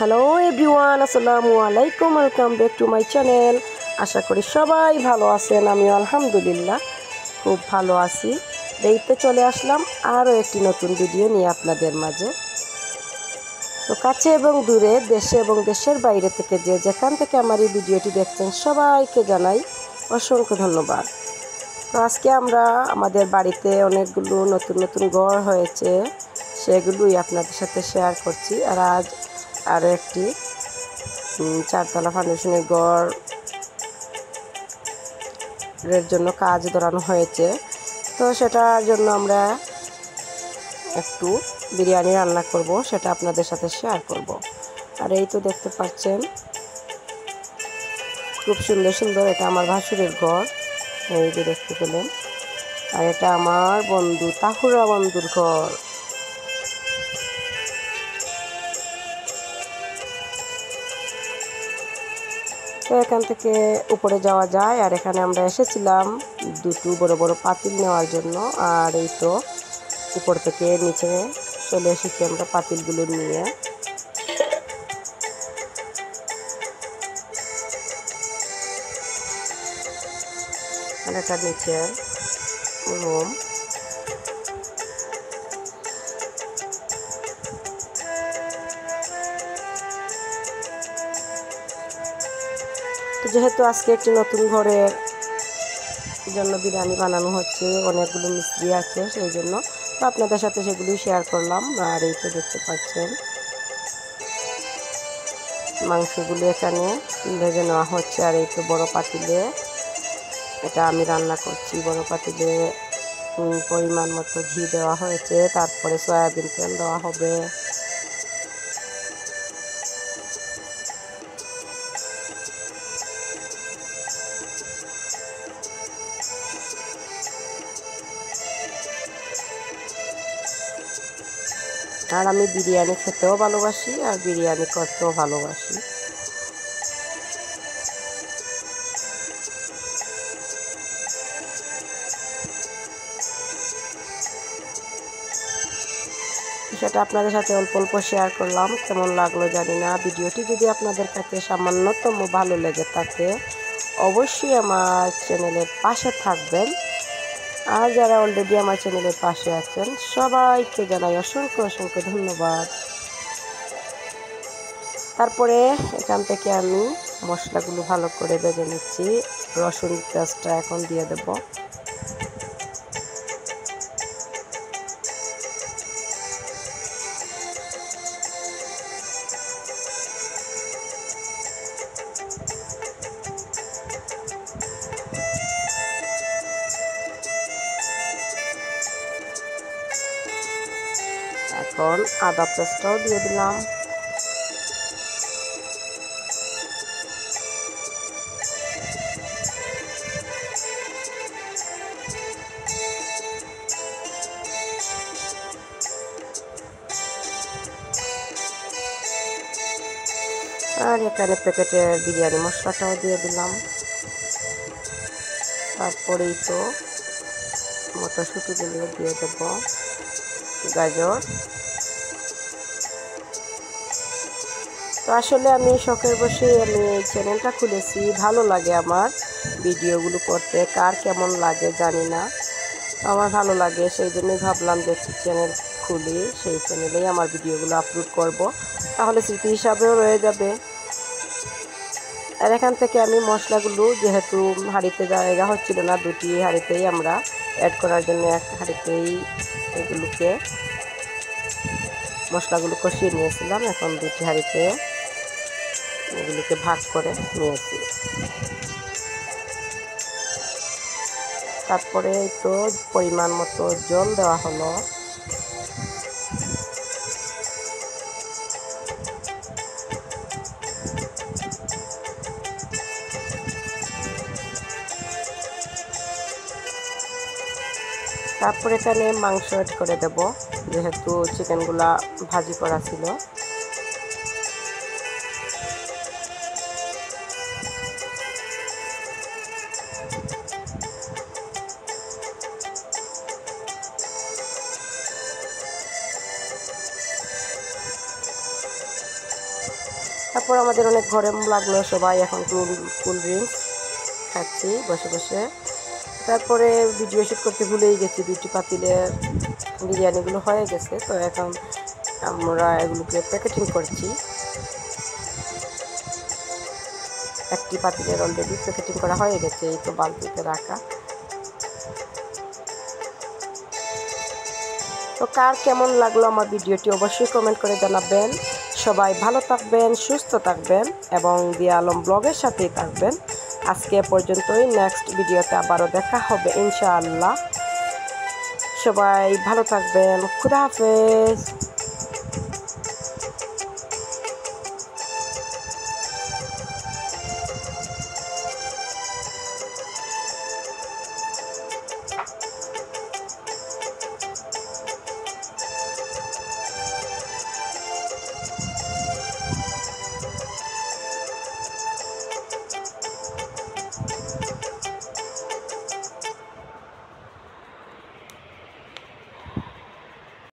Hello everyone, আসসালামু আলাইকুম। Welcome back to my channel. আশা করি সবাই ভালো আছেন। আমিও আলহামদুলিল্লাহ খুব ভালো আছি। দেখতে চলে আসলাম আরও একটি নতুন ভিডিও নিয়ে আপনাদের মাঝে। তো কাছে এবং দূরে, দেশে এবং দেশের বাইরে থেকে যে যেখান থেকে আমার এই ভিডিওটি দেখছেন সবাইকে জানাই অসংখ্য ধন্যবাদ। তো আজকে আমরা আমাদের বাড়িতে অনেকগুলো নতুন নতুন ঘর হয়েছে, সেগুলোই আপনাদের সাথে শেয়ার করছি। আর আজ আরও একটি চারতলা ফাউন্ডেশনের ঘরের জন্য কাজ ধরানো হয়েছে। তো সেটার জন্য আমরা একটু বিরিয়ানি রান্না করব, সেটা আপনাদের সাথে শেয়ার করব। আর এই তো দেখতে পাচ্ছেন খুব সুন্দর সুন্দর, এটা আমার ভাসুরের ঘর, এই যে দেখতে পেলেন। আর এটা আমার বন্ধু তাহুরা বন্ধুর ঘর। তো এখান থেকে উপরে যাওয়া যায়। আর এখানে আমরা এসেছিলাম দুটো বড় বড় পাতিল নেওয়ার জন্য। আর এই তো উপর থেকে নিচে চলে এসেছি আমরা পাতিলগুলো নিয়ে। আর এটা নিচে রুম। তো যেহেতু আজকে একটি নতুন ঘরের জন্য বিরিয়ানি বানানো হচ্ছে, অনেকগুলো মিস্ত্রি আছে, সেই জন্য তো আপনাদের সাথে সেগুলি শেয়ার করলাম। আর এই তো দেখতে পাচ্ছেন মাংসগুলো এখানে ভেজে নেওয়া হচ্ছে। আর এই তো বড় পাতিলে এটা আমি রান্না করছি। বড় পাতিলে পরিমাণ মতো ঘি দেওয়া হয়েছে, তারপরে সয়াবিন তেল দেওয়া হবে। আর আমি বিরিয়ানি খেতেও ভালোবাসি আর বিরিয়ানি করতেও ভালোবাসি। সেটা আপনাদের সাথে অল্প অল্প শেয়ার করলাম। কেমন লাগলো জানি না। ভিডিওটি যদি আপনাদের কাছে সামান্যতম ভালো লেগে থাকে অবশ্যই আমার চ্যানেলের পাশে থাকবেন। আর যারা অলরেডি আমার চ্যানেলের পাশে আছেন সবাইকে জানাই অসংখ্য অসংখ্য ধন্যবাদ। তারপরে এখান থেকে আমি মশলাগুলো ভালো করে ভেজে নিচ্ছি। রসুন পেঁয়াজটা এখন দিয়ে দেব। এখন আদা পেস্টটাও দিয়ে দিলাম। আর এখানে প্যাকেটের বিরিয়ানি মশলাটাও দিয়ে দিলাম। তারপরেই তো মটরশুঁটিগুলো দিয়ে দেব, গাজর। তো আসলে আমি শখের বসে আমি এই চ্যানেলটা খুলেছি। ভালো লাগে আমার ভিডিওগুলো করতে, কার কেমন লাগে জানি না, আমার ভালো লাগে, সেই জন্যই ভাবলাম যে একটি চ্যানেল খুলি, সেই চ্যানেলেই আমার ভিডিওগুলো আপলোড করব, তাহলে স্মৃতি হিসাবেও রয়ে যাবে। আর এখান থেকে আমি মশলাগুলো, যেহেতু হাঁড়িতে জায়গা হচ্ছিল না, দুটি হাঁড়িতেই আমরা অ্যাড করার জন্য এক হাঁড়িতেই এগুলোকে মশলাগুলো কষিয়ে নিয়েছিলাম। এখন দুটি হাঁড়িতে এগুলোকে ভাগ করে নিয়েছি। তারপরে তো পরিমাণ মতো জল দেওয়া হলো। তারপর এখানে মাংস অ্যাড করে দেব, যেহেতু চিকেনগুলা ভাজি করা ছিল। তারপর আমাদের অনেক গরম লাগলো, সবাই এখন কোল্ড ড্রিঙ্কস খাচ্ছি বসে বসে। তারপরে ভিডিও শ্যুট করতে ভুলেই গেছি, দুটি পাতিলের বিরিয়ানিগুলো হয়ে গেছে, তো এখন আমরা এগুলোকে প্যাকেটিং করছি। একটি পাতিলের অলরেডি প্যাকেটিং করা হয়ে গেছে, এই তো বালতিতে রাখা। তো কার কেমন লাগলো আমার ভিডিওটি অবশ্যই কমেন্ট করে জানাবেন। সবাই ভালো থাকবেন, সুস্থ থাকবেন এবং দিয়া আলম ব্লগের সাথেই থাকবেন। আজকে পর্যন্তই, নেক্সট ভিডিওতে আবারও দেখা হবে ইনশাআল্লাহ। সবাই ভালো থাকবেন, খুদা হাফেজ।